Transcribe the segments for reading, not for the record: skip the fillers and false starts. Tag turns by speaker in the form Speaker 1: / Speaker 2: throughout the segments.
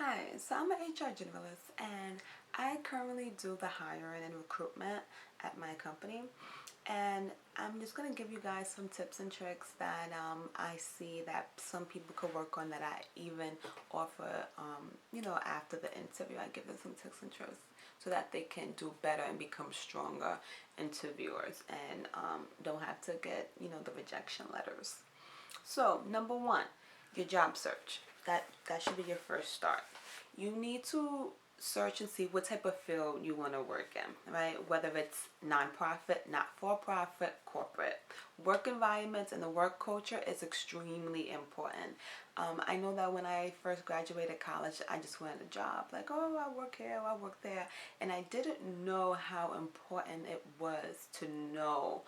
Speaker 1: Hi, so I'm an HR generalist and I currently do the hiring and recruitment at my company. And I'm just going to give you guys some tips and tricks that I see that some people could work on that I even offer, after the interview. I give them some tips and tricks so that they can do better and become stronger interviewers and don't have to get, the rejection letters. So, number one, your job search. That should be your first start. You need to search and see what type of field you want to work in, right? Whether it's nonprofit, not-for-profit, corporate. Work environments and the work culture is extremely important. I know that when I first graduated college, I just wanted a job. Like, oh, I work here, I work there. And I didn't know how important it was to know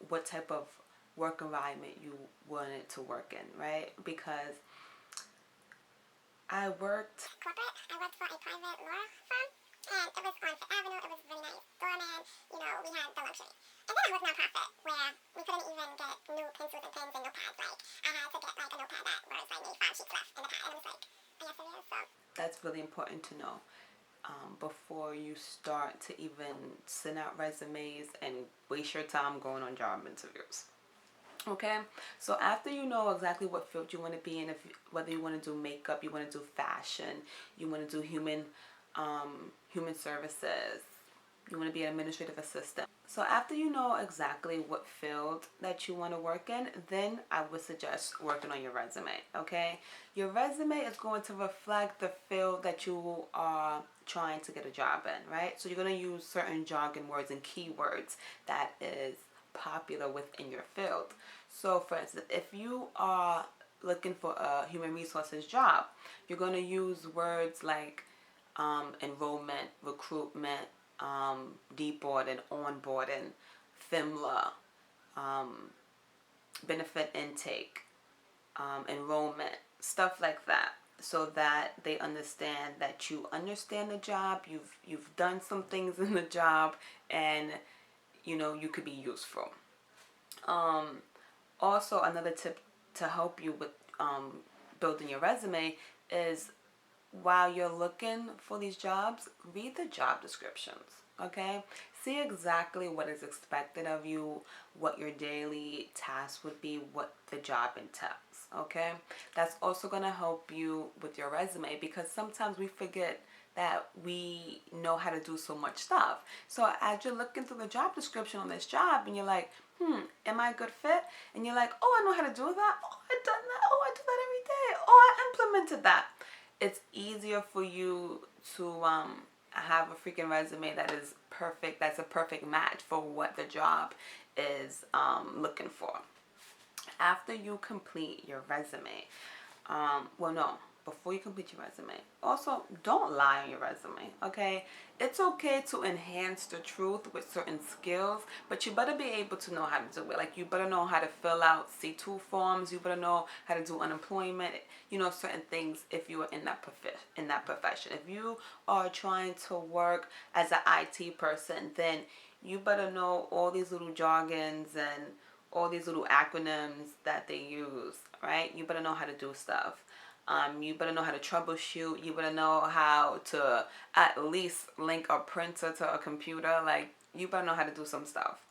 Speaker 1: what type of work environment you wanted to work in, right? Because I worked
Speaker 2: corporate. I worked for a private law firm, and it was on Fifth Avenue. It was really nice. Doorman, we had the luxury. And then I was nonprofit, where we couldn't even get new pencils and pens and notepads. Like, I had to get like a notepad that was like maybe 5 sheets left in the pad, and it was like, yes, it is. So
Speaker 1: that's really important to know before you start to even send out resumes and waste your time going on job interviews. Okay, so after you know exactly what field you want to be in, if whether you want to do makeup, you want to do fashion, you want to do human services, you want to be an administrative assistant. So after you know exactly what field that you want to work in, then I would suggest working on your resume. Okay, your resume is going to reflect the field that you are trying to get a job in, right? So you're going to use certain jargon words and keywords that is popular within your field. So for instance, if you are looking for a human resources job, you're going to use words like enrollment, recruitment, deboarding, onboarding, FIMLA, benefit intake, enrollment, stuff like that, so that they understand that you understand the job, you've done some things in the job, and you could be useful. Also, another tip to help you with building your resume is, while you're looking for these jobs, read the job descriptions. Okay, see exactly what is expected of you, what your daily tasks would be, what the job entails. Okay, that's also going to help you with your resume, because sometimes we forget that we know how to do so much stuff. So as you're looking through the job description on this job and you're like, am I a good fit? And you're like, oh, I know how to do that. Oh, I've done that. Oh, I do that every day. Oh, I implemented that. It's easier for you to have a freaking resume that is perfect, that's a perfect match for what the job is looking for. After you complete your resume, no, before you complete your resume, also don't lie on your resume. Okay, it's okay to enhance the truth with certain skills, but you better be able to know how to do it. Like, you better know how to fill out C2 forms, you better know how to do unemployment, certain things. If you are in that profession, if you are trying to work as an IT person, then you better know all these little jargons and all these little acronyms that they use, right? You better know how to do stuff. You better know how to troubleshoot. You better know how to at least link a printer to a computer. Like, you better know how to do some stuff,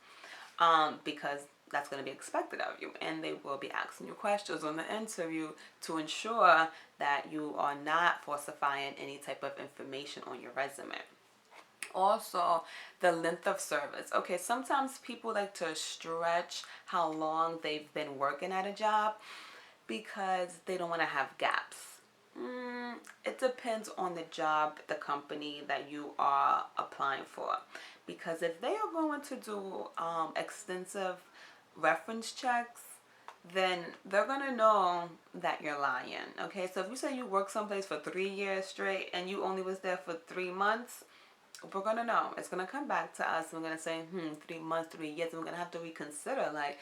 Speaker 1: because that's going to be expected of you, and they will be asking you questions on the interview to ensure that you are not falsifying any type of information on your resume. Also, the length of service. Okay, sometimes people like to stretch how long they've been working at a job because they don't want to have gaps. It depends on the job, the company that you are applying for. Because if they are going to do extensive reference checks, then they're going to know that you're lying. Okay, so if you say you work someplace for 3 years straight and you only was there for 3 months, we're going to know. It's going to come back to us. We're going to say, 3 months, 3 years. And we're going to have to reconsider, like,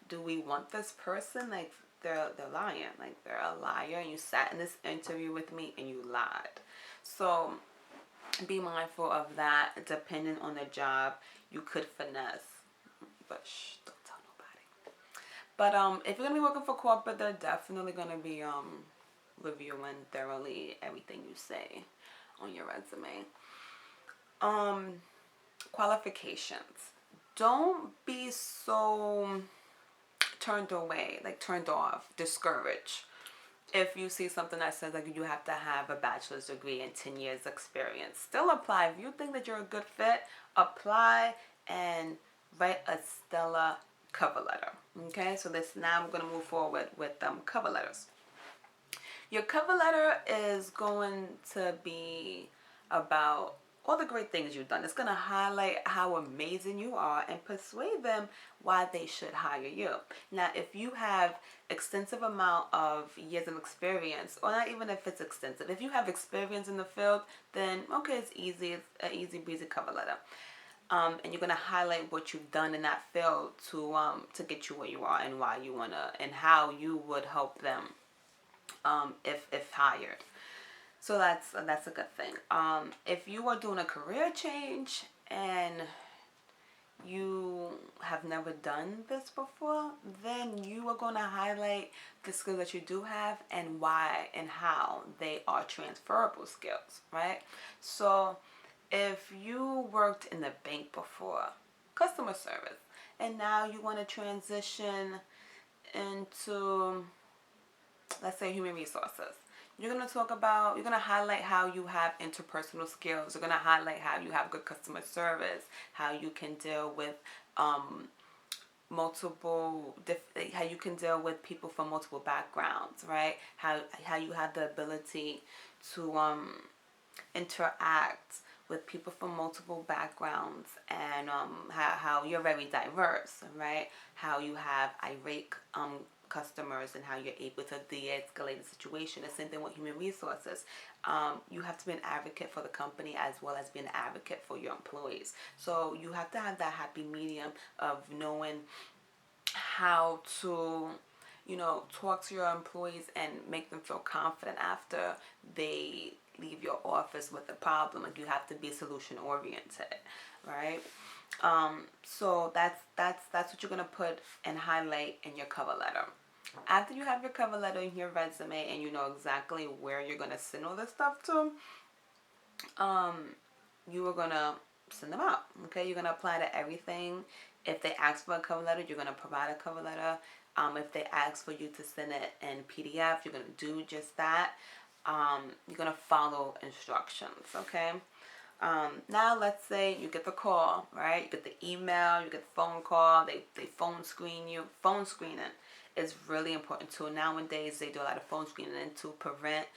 Speaker 1: do we want this person? Like, they're lying. Like, they're a liar. And you sat in this interview with me and you lied. So be mindful of that. Depending on the job, you could finesse. But don't tell nobody. But if you're going to be working for corporate, they're definitely going to be reviewing thoroughly everything you say on your resume. Qualifications. Don't be so turned away, like turned off, discouraged. If you see something that says like you have to have a bachelor's degree and 10 years experience, still apply. If you think that you're a good fit, apply and write a stellar cover letter. Okay, so this now I'm going to move forward with cover letters. Your cover letter is going to be about all the great things you've done. It's going to highlight how amazing you are and persuade them why they should hire you. Now, if you have extensive amount of years of experience, or not even if it's extensive, if you have experience in the field, then okay, it's easy. It's an easy breezy cover letter. And you're gonna highlight what you've done in that field to get you where you are and why you wanna and how you would help them if hired. So that's a good thing. If you are doing a career change and you have never done this before, then you are going to highlight the skills that you do have and why and how they are transferable skills, right? So if you worked in the bank before, customer service, and now you want to transition into, let's say, human resources, you're going to highlight how you have interpersonal skills. You're going to highlight how you have good customer service, how you can deal with how you can deal with people from multiple backgrounds, right? How you have the ability to interact with people from multiple backgrounds, and how you're very diverse, right? How you have irate customers and how you're able to de-escalate the situation. The same thing with human resources. You have to be an advocate for the company as well as be an advocate for your employees. So you have to have that happy medium of knowing how to talk to your employees and make them feel confident after they leave your office with a problem. Like, you have to be solution oriented, right? So that's what you're gonna put and highlight in your cover letter. After you have your cover letter and your resume and you know exactly where you're gonna send all this stuff to, you are gonna send them out. Okay, you're gonna apply to everything. If they ask for a cover letter, you're gonna provide a cover letter. If they ask for you to send it in PDF, you're gonna do just that. You're gonna follow instructions. Okay. Now let's say you get the call, right? You get the email, you get the phone call, they phone screen you. Phone screening is really important too. Nowadays they do a lot of phone screening to prevent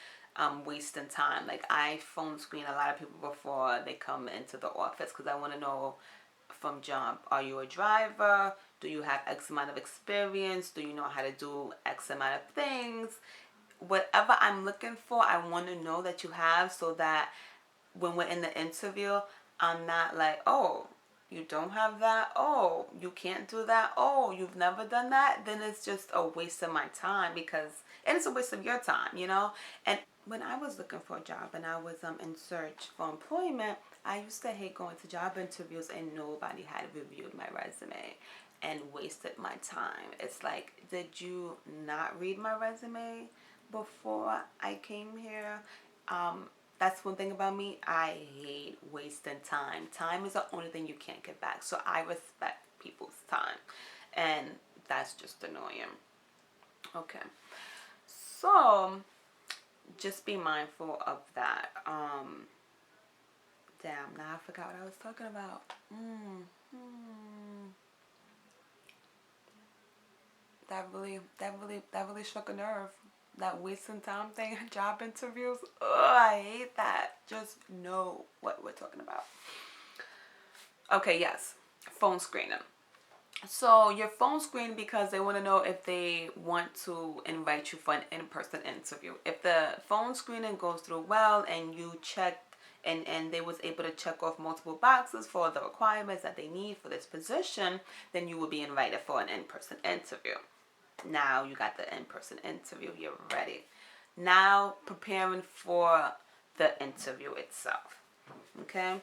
Speaker 1: wasting time. Like, I phone screen a lot of people before they come into the office because I want to know from jump, are you a driver? Do you have X amount of experience? Do you know how to do X amount of things? Whatever I'm looking for, I want to know that you have, so that when we're in the interview, I'm not like, oh, you don't have that, oh, you can't do that, oh, you've never done that. Then it's just a waste of my time, and it's a waste of your time, And when I was looking for a job and I was in search for employment, I used to hate going to job interviews and nobody had reviewed my resume and wasted my time. It's like, did you not read my resume before I came here? That's one thing about me. I hate wasting time. Time is the only thing you can't get back. So I respect people's time. And that's just annoying. Okay. So just be mindful of that. Damn, now I forgot what I was talking about. That really struck a nerve. That wasting time thing, job interviews. Ugh, I hate that. Just know what we're talking about. Okay, yes. Phone screening. So your phone screen because they want to know if they want to invite you for an in-person interview. If the phone screening goes through well and you checked and they was able to check off multiple boxes for the requirements that they need for this position, then you will be invited for an in-person interview. Now you got the in-person interview, you're ready. Now preparing for the interview itself. Okay?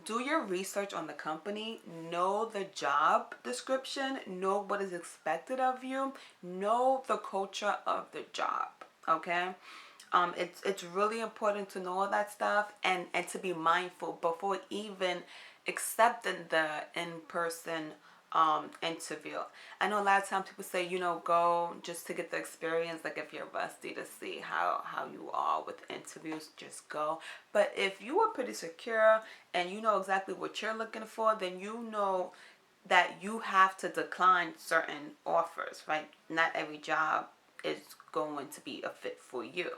Speaker 1: Do your research on the company, know the job description, know what is expected of you, know the culture of the job, okay? It's really important to know all that stuff, and to be mindful before even accepting the in-person interview. I know a lot of times people say, go just to get the experience, like if you're rusty, to see how you are with interviews, just go. But if you are pretty secure and you know exactly what you're looking for, then you know that you have to decline certain offers, right? Not every job is going to be a fit for you.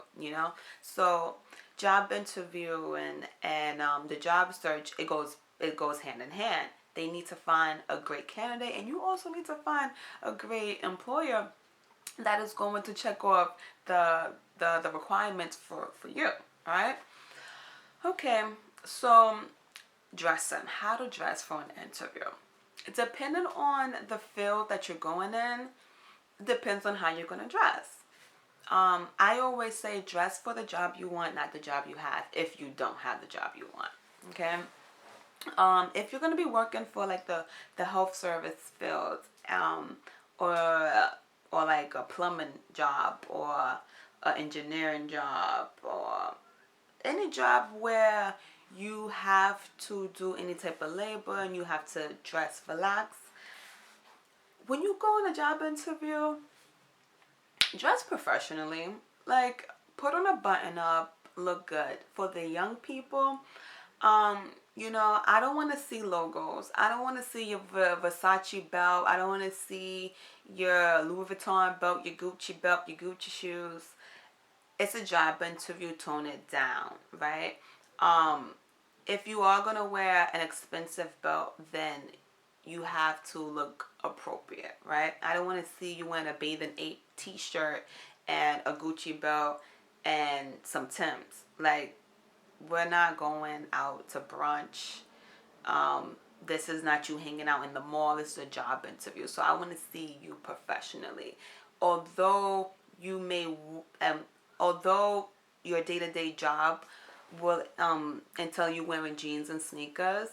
Speaker 1: So job interview and the job search, it goes hand in hand. They need to find a great candidate, and you also need to find a great employer that is going to check off the requirements for you. All right. Okay. So dressing, how to dress for an interview. Depending on the field that you're going in, depends on how you're going to dress. I always say dress for the job you want, not the job you have, if you don't have the job you want. Okay. If you're going to be working for like the health service field, or or like a plumbing job, or an engineering job, or any job where you have to do any type of labor and you have to dress relax, when you go on a job interview, dress professionally. Like, put on a button up, look good. For the young people, I don't want to see logos. I don't want to see your Versace belt. I don't want to see your Louis Vuitton belt, your Gucci belt, your Gucci shoes. It's a job interview, tone it down, right? If you are going to wear an expensive belt, then you have to look appropriate, right? I don't want to see you wearing a Bathing Ape t-shirt and a Gucci belt and some Timbs. Like, we're not going out to brunch. This is not you hanging out in the mall. This is a job interview. So I want to see you professionally. Although you may, although your day-to-day job will entail you wearing jeans and sneakers,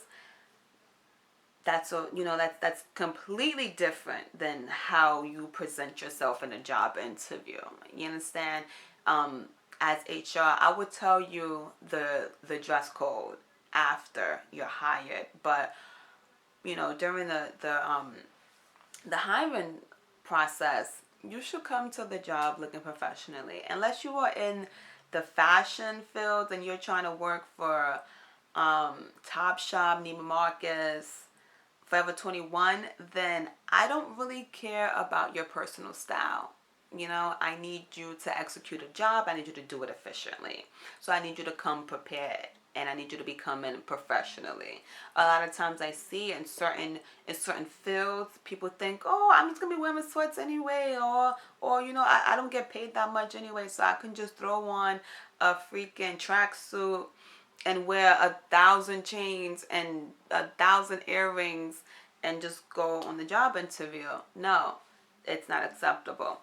Speaker 1: that's completely different than how you present yourself in a job interview. You understand? As HR, I would tell you the dress code after you're hired, but during the hiring process, you should come to the job looking professionally. Unless you are in the fashion field and you're trying to work for Topshop, Neiman Marcus, Forever 21, then I don't really care about your personal style. I need you to execute a job. I need you to do it efficiently. So I need you to come prepared, and I need you to be coming professionally. A lot of times I see in certain fields, people think, oh, I'm just gonna be wearing sweats anyway, or I don't get paid that much anyway, so I can just throw on a freaking tracksuit and wear 1,000 chains and 1,000 earrings and just go on the job interview. No, it's not acceptable.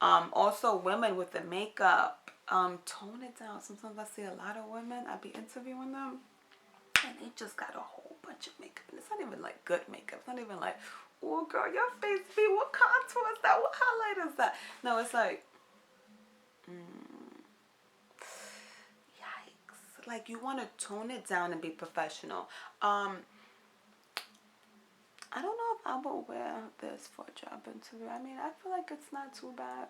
Speaker 1: Also, women with the makeup, tone it down. Sometimes I see a lot of women, I be interviewing them, and they just got a whole bunch of makeup. And it's not even like good makeup. It's not even like, oh girl, your face be, what contour is that? What highlight is that? No, it's like, yikes. Like, you want to tone it down and be professional. I don't know if I would wear this for a job interview. I mean, I feel like it's not too bad.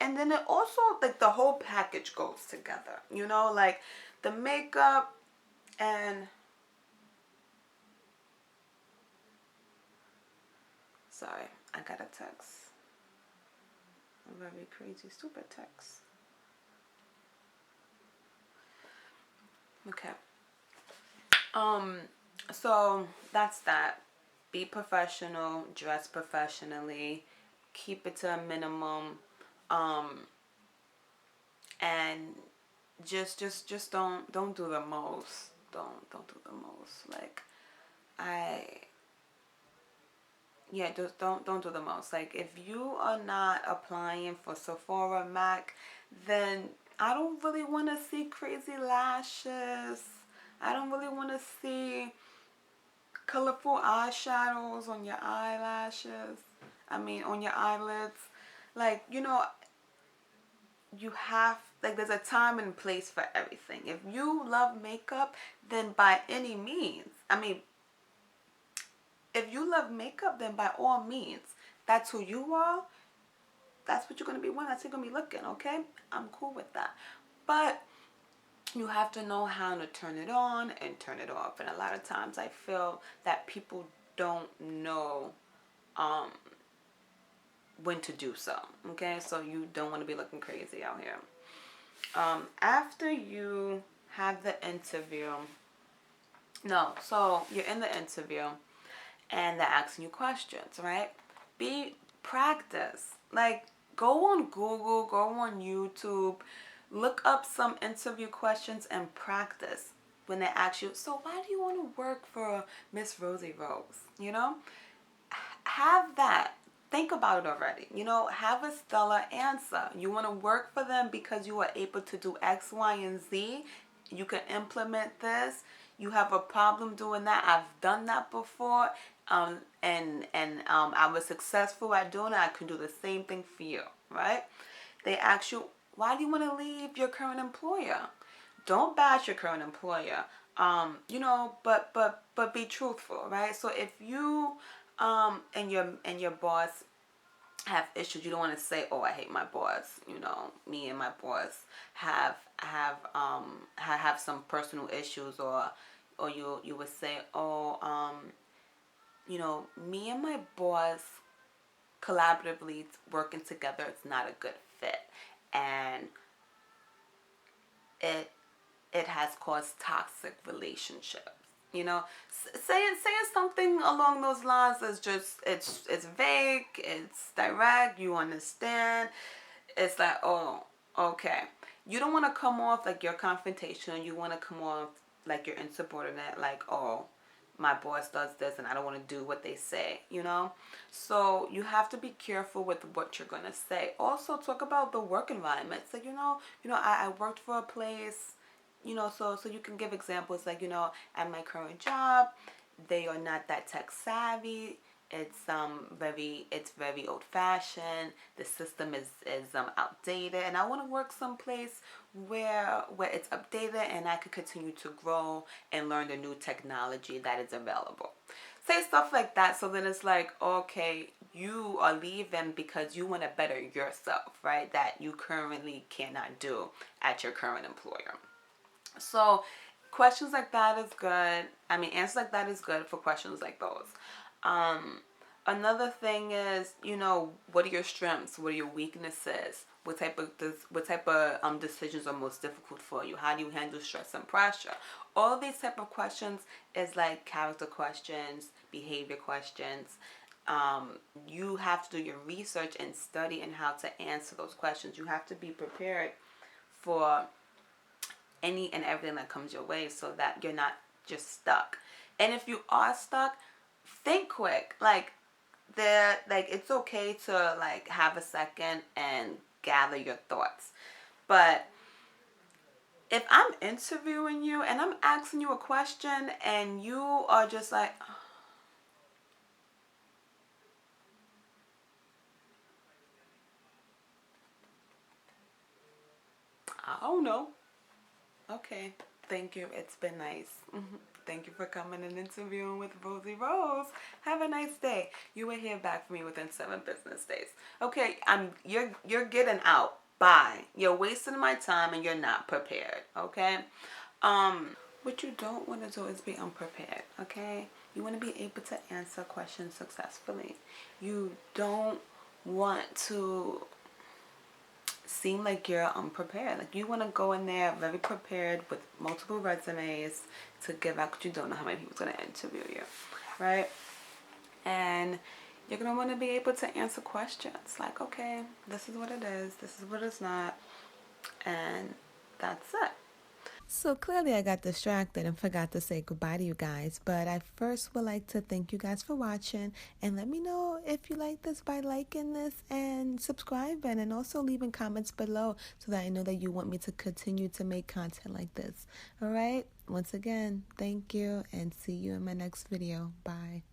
Speaker 1: And then it also, like, the whole package goes together. Like the makeup and, sorry, I got a text. A very crazy, stupid text. Okay. So that's that. Be professional, dress professionally, keep it to a minimum, and just don't do the most. Don't do the most. Like, just don't do the most. Like, if you are not applying for Sephora, Mac, then I don't really want to see crazy lashes. I don't really want to see colorful eyeshadows on your eyelashes. I mean, on your eyelids. Like, you have, like, there's a time and place for everything. If you love makeup, then by any means, I mean, if you love makeup, then by all means, that's who you are. That's what you're going to be wearing. That's how you're going to be looking, okay? I'm cool with that. But you have to know how to turn it on and turn it off. And a lot of times I feel that people don't know um, when to do so, okay? So you don't want to be looking crazy out here. After you have the interview, no, so you're in the interview and they're asking you questions, right? Practice. Like, go on Google, go on YouTube, look up some interview questions and practice when they ask you, so why do you want to work for Miss Rosie Rose? You know? Have that. Think about it already. You know, have a stellar answer. You want to work for them because you are able to do X, Y, and Z. You can implement this. You have a problem doing that. I've done that before. And I was successful at doing it. I can do the same thing for you, right? They ask you, why do you want to leave your current employer? Don't bash your current employer. You know, but be truthful, right? So if you and your boss have issues, you don't want to say, oh, I hate my boss. You know, me and my boss have some personal issues, or you would say, oh, you know, me and my boss collaboratively working together, it's not a good fit, and it has caused toxic relationships. You know, saying something along those lines is just, it's vague, it's direct, you understand. It's like, oh, okay. You don't want to come off like you're confrontational. You want to come off like you're insubordinate, like, oh, my boss does this and I don't want to do what they say, you know? So you have to be careful with what you're going to say. Also, talk about the work environment. So, I worked for a place, you know, so you can give examples like, you know, at my current job, they are not that tech savvy. It's very old fashioned. The system is outdated, and I want to work someplace where it's updated and I could continue to grow and learn the new technology that is available. Say stuff like that, so then it's like, okay, you are leaving because you want to better yourself, right? That you currently cannot do at your current employer. So questions like that is good. I mean, answers like that is good for questions like those. Another thing is, you know, what are your strengths? What are your weaknesses? What type of decisions are most difficult for you? How do you handle stress and pressure? All of these type of questions is like character questions, behavior questions. You have to do your research and study and how to answer those questions. You have to be prepared for any and everything that comes your way so that you're not just stuck. And if you are stuck, think quick. Like it's okay to like have a second and gather your thoughts. But if I'm interviewing you and I'm asking you a question and you are just like, I don't know. Okay, thank you. It's been nice. Thank you for coming and interviewing with Rosie Rose. Have a nice day. You will hear back from me within 7 business days. Okay, you're getting out. Bye. You're wasting my time and you're not prepared. Okay. What you don't want to do is be unprepared. Okay. You want to be able to answer questions successfully. You don't want to seem like you're unprepared. Like, you want to go in there very prepared with multiple resumes to give out, because you don't know how many people's going to interview you, right? And you're going to want to be able to answer questions like, okay, this is what it is, this is what it's not, and that's it. So clearly I got distracted and forgot to say goodbye to you guys, but I first would like to thank you guys for watching, and let me know if you like this by liking this and subscribing, and also leaving comments below so that I know that you want me to continue to make content like this. Alright, once again, thank you and see you in my next video. Bye.